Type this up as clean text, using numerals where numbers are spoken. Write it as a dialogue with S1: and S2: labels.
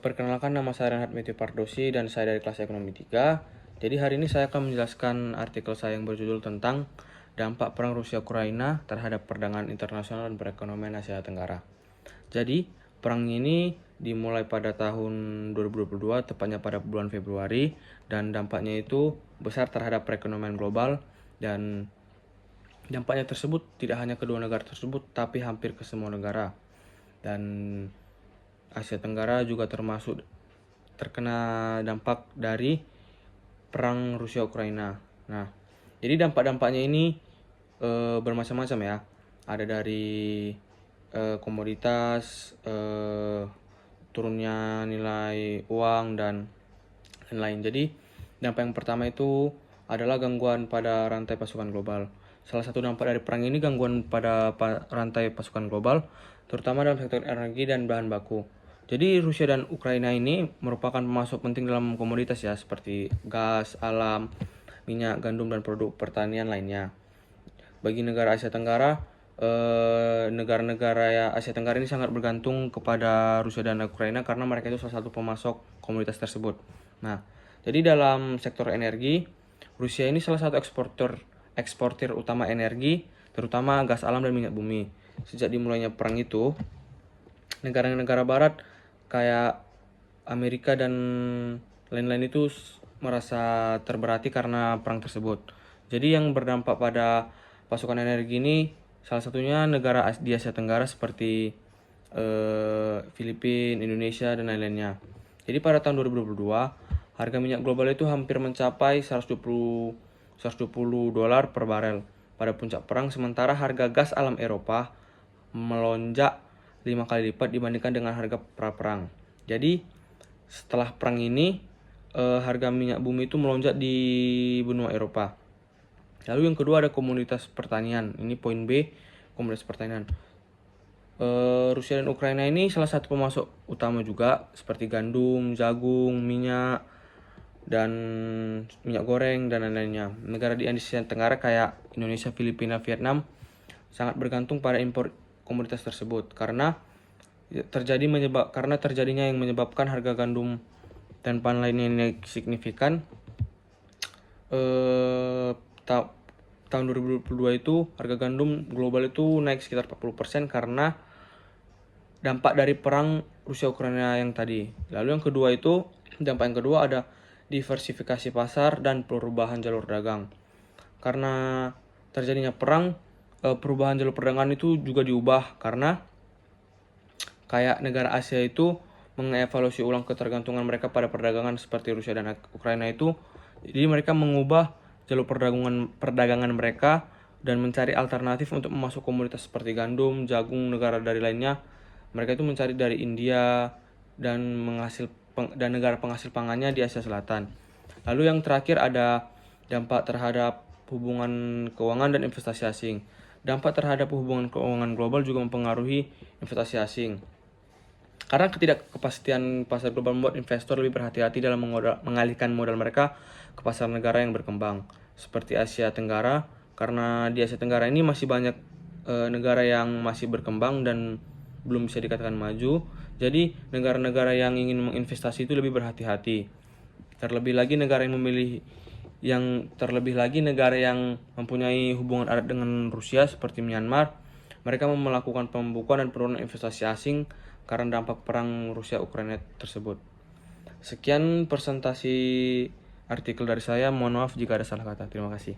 S1: Perkenalkan, nama saya Renhat Matthew Pardosi dan saya dari kelas ekonomi 3. Jadi hari ini saya akan menjelaskan artikel saya yang berjudul tentang dampak perang Rusia-Ukraina terhadap perdagangan internasional dan perekonomian Asia Tenggara. Jadi, perang ini dimulai pada tahun 2022, tepatnya pada bulan Februari, dan dampaknya itu besar terhadap perekonomian global, dan dampaknya tersebut tidak hanya kedua negara tersebut, tapi hampir ke semua negara. Dan Asia Tenggara juga termasuk terkena dampak dari perang Rusia-Ukraina. Nah, jadi dampak-dampaknya ini bermacam-macam ya. Ada dari komoditas, turunnya nilai uang, dan lain-lain. Jadi, dampak yang pertama itu adalah gangguan pada rantai pasokan global. Salah satu dampak dari perang ini gangguan pada rantai pasokan global, terutama dalam sektor energi dan bahan baku. Jadi Rusia dan Ukraina ini merupakan pemasok penting dalam komoditas ya, seperti gas, alam, minyak, gandum, dan produk pertanian lainnya. Bagi negara Asia Tenggara, negara-negara ya Asia Tenggara ini sangat bergantung kepada Rusia dan Ukraina karena mereka itu salah satu pemasok komoditas tersebut. Nah, jadi dalam sektor energi, Rusia ini salah satu eksportir utama energi, terutama gas alam dan minyak bumi. Sejak dimulainya perang itu, negara-negara barat kayak Amerika dan lain-lain itu merasa terberati karena perang tersebut. Jadi yang berdampak pada pasokan energi ini salah satunya negara di Asia Tenggara seperti Filipina, Indonesia, dan lain-lainnya. Jadi pada tahun 2022, harga minyak global itu hampir mencapai 120 dolar per barel pada puncak perang, sementara harga gas alam Eropa melonjak 5 kali lipat dibandingkan dengan harga pra-perang. Jadi setelah perang ini harga minyak bumi itu melonjak di benua Eropa. Lalu yang kedua ada komoditas pertanian. Ini poin B, komoditas pertanian. Rusia dan Ukraina ini salah satu pemasok utama juga, seperti gandum, jagung, minyak, dan minyak goreng, dan lain-lainnya. Negara di Asia Tenggara kayak Indonesia, Filipina, Vietnam sangat bergantung pada impor komoditas tersebut karena terjadinya yang menyebabkan harga gandum dan bahan lainnya naik signifikan. Tahun 2022 itu harga gandum global itu naik sekitar 40% karena dampak dari perang Rusia Ukraina yang tadi. Lalu yang kedua itu, dampak yang kedua ada diversifikasi pasar dan perubahan jalur dagang. Karena terjadinya perang, perubahan jalur perdagangan itu juga diubah karena kayak negara Asia itu mengevaluasi ulang ketergantungan mereka pada perdagangan seperti Rusia dan Ukraina itu. Jadi mereka mengubah jalur perdagangan mereka dan mencari alternatif untuk memasuk komoditas seperti gandum, jagung, negara dari lainnya. Mereka itu mencari dari India dan negara penghasil pangannya di Asia Selatan. Lalu yang terakhir ada dampak terhadap hubungan keuangan dan investasi asing. Dampak terhadap hubungan keuangan global juga mempengaruhi investasi asing. Karena ketidakpastian pasar global membuat investor lebih berhati-hati dalam mengalihkan modal mereka ke pasar negara yang berkembang, seperti Asia Tenggara, karena di Asia Tenggara ini masih banyak negara yang masih berkembang dan belum bisa dikatakan maju. Jadi negara-negara yang ingin menginvestasi itu lebih berhati-hati. Terlebih lagi negara yang mempunyai hubungan erat dengan Rusia seperti Myanmar, mereka melakukan pembukuan dan penurunan investasi asing karena dampak perang Rusia-Ukraina tersebut. Sekian presentasi artikel dari saya. Mohon maaf jika ada salah kata. Terima kasih.